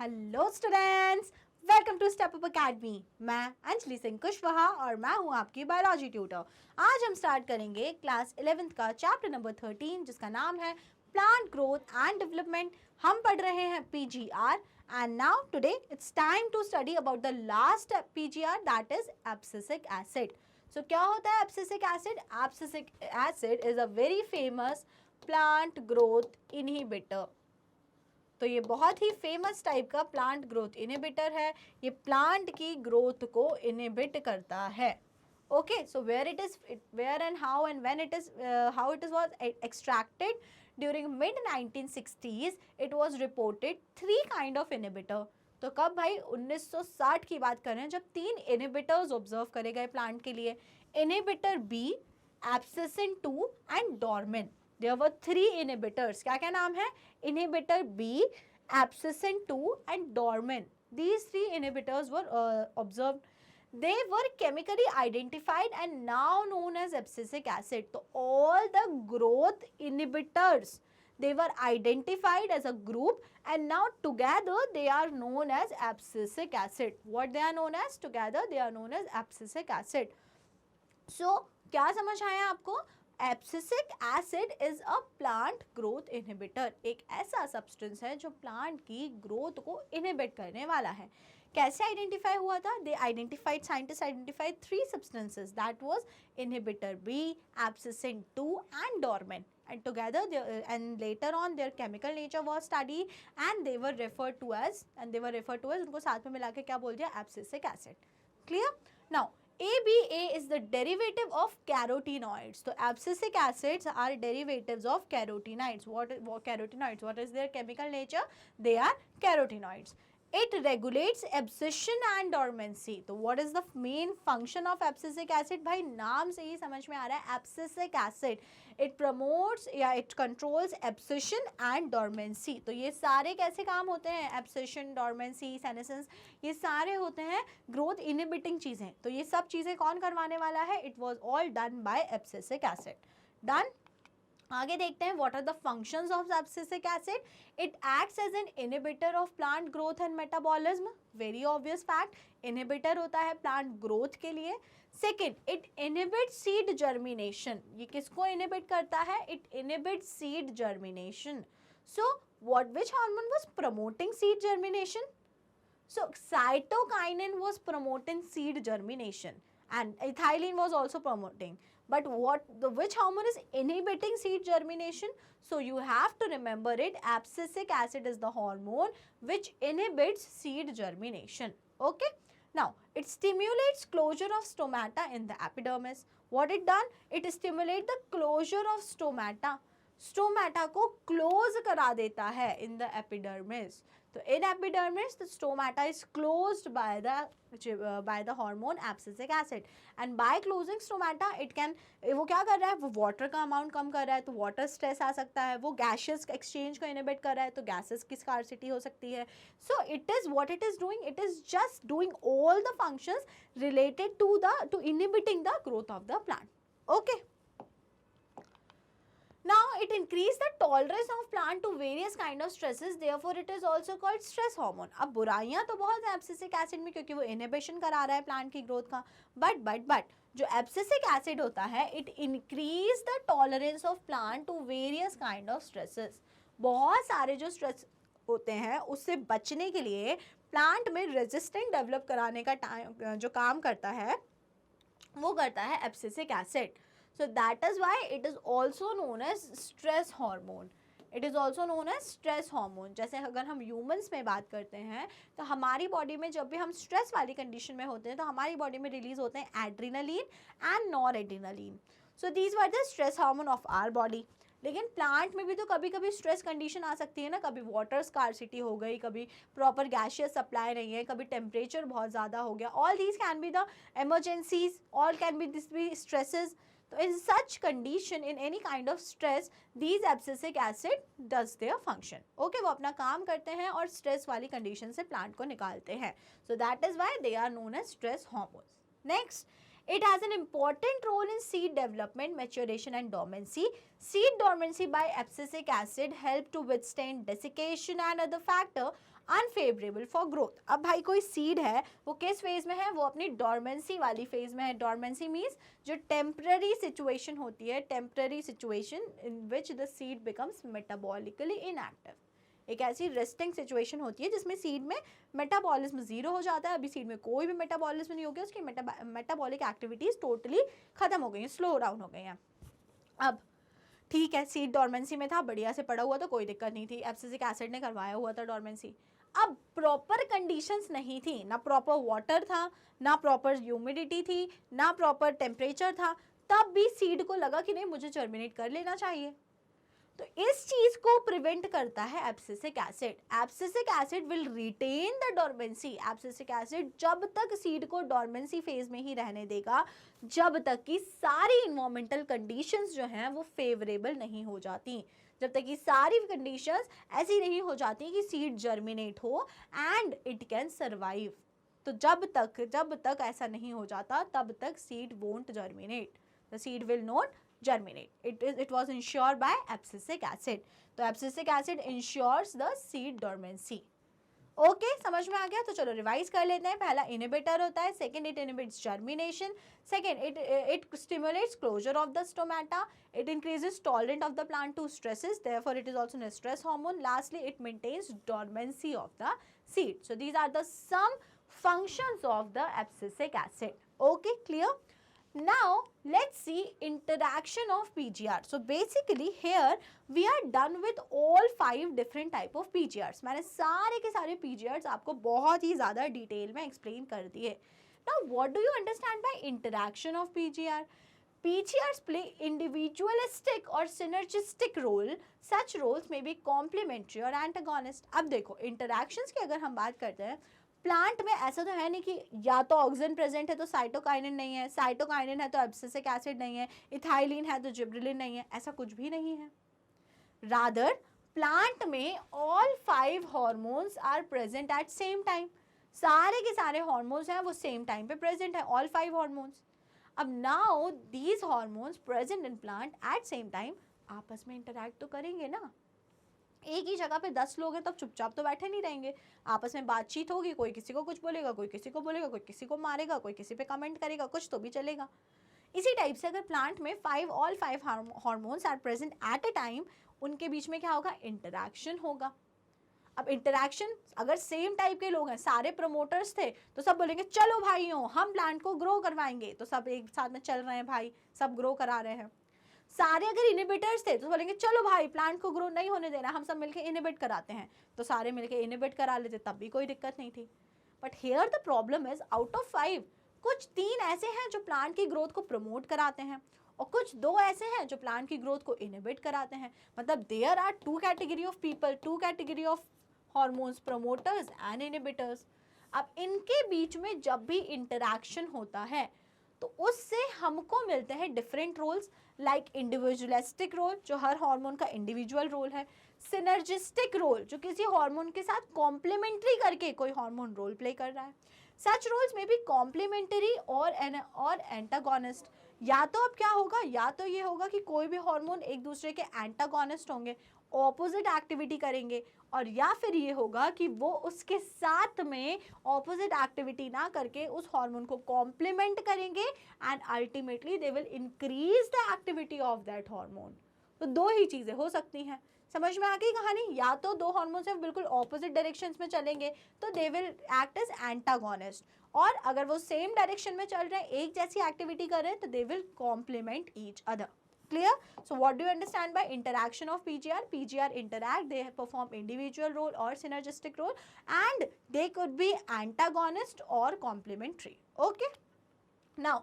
Hello students, welcome to step up academy. मैं अंजलि सिंह कुशवाहा और मैं हूं आपकी बायोलॉजी ट्यूटर। आज हम स्टार्ट करेंगे क्लास 11th का चैप्टर नंबर 13 जिसका नाम है प्लांट ग्रोथ एंड डेवलपमेंट। हम पढ़ रहे हैं PGR and now today it's time to study about the last PGR that is abscisic acid. So क्या होता है abscisic acid? Abscisic acid is a very famous plant growth inhibitor. तो ये बहुत ही फेमस टाइप का प्लांट ग्रोथ इनहिबिटर है। ये प्लांट की ग्रोथ को इनहिबिट करता है। Okay, so where and how and when it is how it is was extracted during mid 1960s it was reported 3 kind of inhibitor. तो कब भाई? 1960 की बात कर रहे हैं जब 3 इनहिबिटर्स ऑब्जर्व करे गए प्लांट के लिए। Inhibitor B, abscisin 2 and dormin. There were 3 inhibitors. क्या क्या नाम है? Inhibitor B, abscissin 2 and dormin. These 3 inhibitors were observed. They were chemically identified and now known as abscisic acid. So all the growth inhibitors, they were identified as a group and now together they are known as abscisic acid. What they are known as? Together they are known as abscisic acid. So क्या समझ आया आपको? Abscisic acid is a plant growth inhibitor. एक ऐसा substance है जो plant की growth को इनहिबिट करने वाला है। कैसे आइडेंटिफाई हुआ था? Scientist identified 3 substances that was inhibitor B, abscisin 2 and dormin and together and later on their chemical nature was studied and they were referred to as उनको साथ में मिला के क्या बोल दिया? Abscisic acid. Clear? Now ABA is the derivative of carotenoids. So abscisic acids are derivatives of carotenoids. What carotenoids? What is their chemical nature? They are carotenoids. It regulates abscission and dormancy. तो what is the main function of abscisic acid? भाई नाम से ही समझ में आ रहा है abscisic acid. It promotes या it controls abscission and dormancy. तो ये सारे कैसे काम होते हैं? abscission, dormancy, senescence, ये सारे होते हैं growth inhibiting चीज़ें। तो ये सब चीज़ें कौन करवाने वाला है? It was all done by abscisic acid. Done? आगे देखते हैं what are the functions of abscisic acid. It acts as an inhibitor of plant growth and metabolism. Very obvious fact, inhibitor होता है प्लांट ग्रोथ के लिए। Second, it inhibit seed germination. ये किसको inhibit करता है? It inhibit seed germination. So what which hormone was promoting seed germination? So cytokinin was promoting seed germination and ethylene was also promoting. But which hormone is inhibiting seed germination? So you have to remember it. Abscisic acid is the hormone which inhibits seed germination. Okay. Now it stimulates closure of stomata in the epidermis. What it done? It stimulates the closure of stomata. Stomata को close करा देता है in the epidermis. तो in epidermis the stomata is closed by the hormone abscisic acid and by closing stomata it can, वो क्या कर रहा है? वो वाटर का अमाउंट कम कर रहा है, तो वाटर स्ट्रेस आ सकता है। वो गैसेस एक्सचेंज को इनहिबिट कर रहा है, तो गैसेस की स्कार्सिटी हो सकती है। So it is what it is doing, it is just doing all the functions related to inhibiting the growth of the plant. Okay, now it increase the tolerance of plant to various kind of stresses, therefore it is also called stress hormone. अब बुराइयां तो बहुत है abscisic acid में क्योंकि वो inhibition करा रहा है प्लांट की ग्रोथ का। बट जो एब्सिसिक एसिड होता है it increase the tolerance of plant to various kind of stresses. बहुत सारे जो स्ट्रेस होते हैं उससे बचने के लिए प्लांट में रेजिस्टेंट डेवलप कराने का टाइम जो काम करता है वो करता है abscisic acid. So that is why it is also known as stress hormone. It is also known as stress hormone. जैसे अगर हम ह्यूमंस में बात करते हैं तो हमारी बॉडी में जब भी हम स्ट्रेस वाली कंडीशन में होते हैं तो हमारी बॉडी में रिलीज होते हैं adrenaline and noradrenaline. So these were the stress hormone of our body. लेकिन प्लांट में भी तो कभी कभी स्ट्रेस कंडीशन आ सकती है ना, कभी वाटर स्कार्सिटी हो गई, कभी प्रॉपर गैशियस सप्लाई नहीं है, कभी टेम्परेचर बहुत ज़्यादा हो गया। All these can be the emergencies, all can be this be stresses. So in such condition, in any kind of stress, these abscisic acid does their function. Okay, वो अपना काम करते हैं और stress वाली condition से plant को निकालते हैं. So that is why they are known as stress hormones. Next, it has an important role in seed development, maturation and dormancy. Seed dormancy by abscisic acid help to withstand desiccation and other factor unfavourable for growth. अब भाई कोई seed है वो किस phase में है, वो अपनी डॉर्मेंसी वाली फेज में है। डॉर्मेंसी मीन्स जो टेम्पररी सिचुएशन होती है, temporary situation in which the seed becomes metabolically inactive. एक ऐसी रेस्टिंग सिचुएशन होती है जिसमें सीड में मेटाबॉलिज्म जीरो हो जाता है। अभी सीड में कोई भी मेटाबॉलिज्म नहीं हो गया, उसकी मेटाबॉलिक एक्टिविटीज टोटली खत्म हो गई हैं, स्लो डाउन हो गई हैं। अब ठीक है, सीड डॉर्मेंसी में था, बढ़िया से पड़ा हुआ तो कोई दिक्कत नहीं थी, एब्सिसिक एसिड ने करवाया हुआ था डॉर्मेंसी। अब प्रॉपर कंडीशंस नहीं थी, ना प्रॉपर वाटर था, ना प्रॉपर ह्यूमिडिटी थी, ना प्रॉपर टेम्परेचर था, तब भी सीड को लगा कि नहीं मुझे जर्मिनेट कर लेना चाहिए। तो इस चीज को प्रिवेंट करता है abscisic acid. Abscisic acid will retain the dormancy. Abscisic acid जब तक सीड को डॉर्मेंसी फेज में ही रहने देगा जब तक कि सारी इन्वायरमेंटल कंडीशंस जो हैं वो फेवरेबल नहीं हो जाती, जब तक कि सारी कंडीशंस ऐसी नहीं हो जाती कि सीड जर्मिनेट हो एंड इट कैन सर्वाइव। तो जब तक ऐसा नहीं हो जाता तब तक seed won't germinate, the seed will not germinate. It was ensured by abscisic acid. तो abscisic acid ensures the seed dormancy. Okay समझ में आ गया? तो चलो रिवाइज कर लेते हैं। पहला इनिबिटर होता है, second it inhibits germination, second it stimulates closure of the stomata, it increases tolerant of the plant to stresses, therefore it is also an stress hormone, lastly it maintains dormancy of the seed. So these are the some functions of the abscisic acid. Okay, clear? Now let's see interaction of PGR. So basically here we are done with all 5 different type of PGRs. मैंने सारे के सारे PGRs आपको बहुत ही ज़्यादा detail में explain कर दिए। Now what do you understand by interaction of PGR? PGRs play individualistic or synergistic role. Such roles may be complementary or antagonist. अब देखो interactions की अगर हम बात करते हैं, प्लांट में ऐसा तो है नहीं कि या तो ऑक्सीजन प्रेजेंट है तो साइटोकाइनिन नहीं है, साइटोकाइनिन है तो एब्सिसिक एसिड नहीं है, इथाइलिन है तो जिब्रेलिन नहीं है, ऐसा कुछ भी नहीं है। रादर प्लांट में all 5 hormones are present at same time. सारे के सारे हार्मोन्स हैं वो सेम टाइम पे प्रेजेंट है, ऑल 5 हार्मोन्स। अब now these hormones present in plant at same time आपस में इंटरैक्ट तो करेंगे ना। एक ही जगह पे 10 लोग हैं तब चुपचाप तो बैठे नहीं रहेंगे, आपस में बातचीत होगी, कोई किसी को कुछ बोलेगा, कोई किसी को बोलेगा, कोई किसी को मारेगा, कोई किसी पे कमेंट करेगा, कुछ तो भी चलेगा। इसी टाइप से अगर प्लांट में all 5 hormones are present at a time, उनके बीच में क्या होगा, इंटरैक्शन होगा। अब इंटरैक्शन अगर सेम टाइप के लोग हैं, सारे प्रमोटर्स थे तो सब बोलेंगे चलो भाइयों हम प्लांट को ग्रो करवाएंगे, तो सब एक साथ में चल रहे हैं भाई, सब ग्रो करा रहे हैं। सारे अगर इनिबिटर्स थे तो बोलेंगे चलो भाई प्लांट को ग्रो नहीं होने देना, हम सब मिलके इनिबिट कराते हैं, तो सारे मिलके इनिबिट करा लेते, तब भी कोई दिक्कत नहीं थी। But here the problem is out of 5 कुछ 3 ऐसे हैं जो प्लांट की ग्रोथ को प्रमोट कराते हैं और कुछ 2 ऐसे हैं जो प्लांट की ग्रोथ को इनिबिट कराते हैं। मतलब there are 2 category of people, 2 category of hormones, promoters and inhibitors. अब इनके बीच में जब भी इंटरैक्शन होता है तो उससे हमको मिलते हैं different roles, like individualistic role जो हर हार्मोन का इंडिविजुअल रोल है, सिनर्जिस्टिक रोल जो किसी हार्मोन के साथ कॉम्प्लीमेंट्री करके कोई हार्मोन रोल प्ले कर रहा है। सच रोल्स में भी कॉम्प्लीमेंट्री और एंटागोनिस्ट। या तो अब क्या होगा, या तो ये होगा कि कोई भी हार्मोन एक दूसरे के एंटागोनिस्ट होंगे, ऑपोजिट एक्टिविटी करेंगे, और या फिर ये होगा कि वो उसके साथ में ऑपोजिट एक्टिविटी ना करके उस हार्मोन को कॉम्प्लीमेंट करेंगे and ultimately they will increase the activity of that hormone. तो 2 ही चीज़ें हो सकती हैं। समझ में आ गई कहानी? या तो 2 हार्मोन से बिल्कुल ऑपोजिट डायरेक्शंस में चलेंगे तो they will act as antagonist, और अगर वो सेम डायरेक्शन में चल रहे हैं, एक जैसी एक्टिविटी कर रहे हैं, तो they will complement each other. Clear? So what do you understand by interaction of PGR? PGR interact, they perform individual role or synergistic role, and they could be antagonist or complementary. Okay? Now,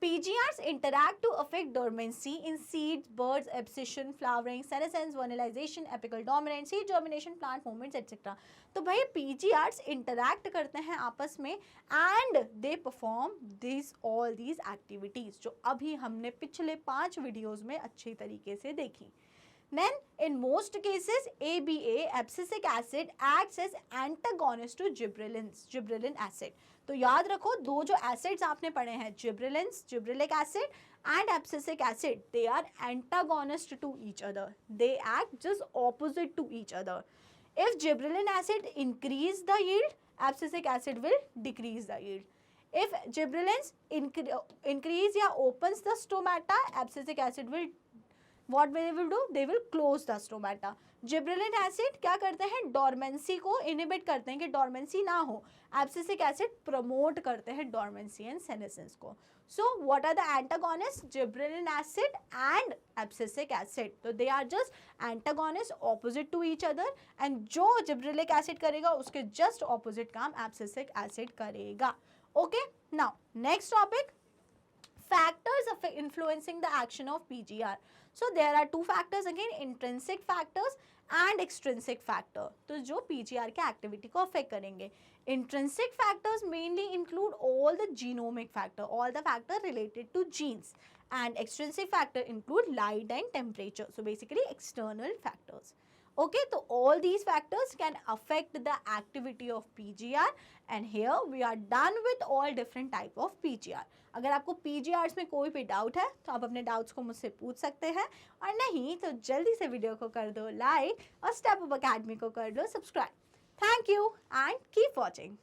PGRs interact to affect dormancy in seeds, buds, abscission, flowering, senescence, vernalization, apical dominance, seed germination, plant movements, etc. तो भाई PGRs interact करते हैं आपस में and they perform all these activities जो अभी हमने पिछले 5 वीडियोस में अच्छी तरीके से देखी। Then in most cases ABA abscisic acid acts as antagonist to gibberellin acid. तो याद रखो 2 जो एसिड्स आपने पढ़े हैं, gibberellic acid and abscisic acid, they are antagonist to each other, they act just opposite to each other. If gibberellin acid increase the yield, abscisic acid will decrease the yield. If gibberellins increase या opens the stomata, abscisic acid will what they will do, they will close the stomata. Gibberellin acid क्या करते हैं, dormancy को inhibit करते हैं कि dormancy ना हो. एब्सिसिक एसिड प्रमोट करते हैं डोरमेंसी एंड सेनेसेंस को. So what are the antagonist, gibberellin acid and abscisic acid. तो they are just antagonist opposite to each other, and जो जिब्रेलिक एसिड करेगा उसके जस्ट ऑपोजिट काम एब्सिसिक एसिड करेगा. Okay, now next topic, factors of influencing the action of PGR. So there are two factors again, intrinsic factors and extrinsic factor. तो जो PGR के activity को affect करेंगे. Intrinsic factors mainly include all the genomic factor, all the factor related to genes, and extrinsic factor include light and temperature. So basically external factors. Okay, so all these factors can affect the activity of PGR, and here we are done with all different type of PGR. अगर आपको PGRs में कोई भी doubt है तो आप अपने doubts को मुझसे पूछ सकते हैं, और नहीं तो जल्दी से वीडियो को कर दो लाइक और स्टेप अप अकेडमी को कर दो subscribe. Thank you and keep watching.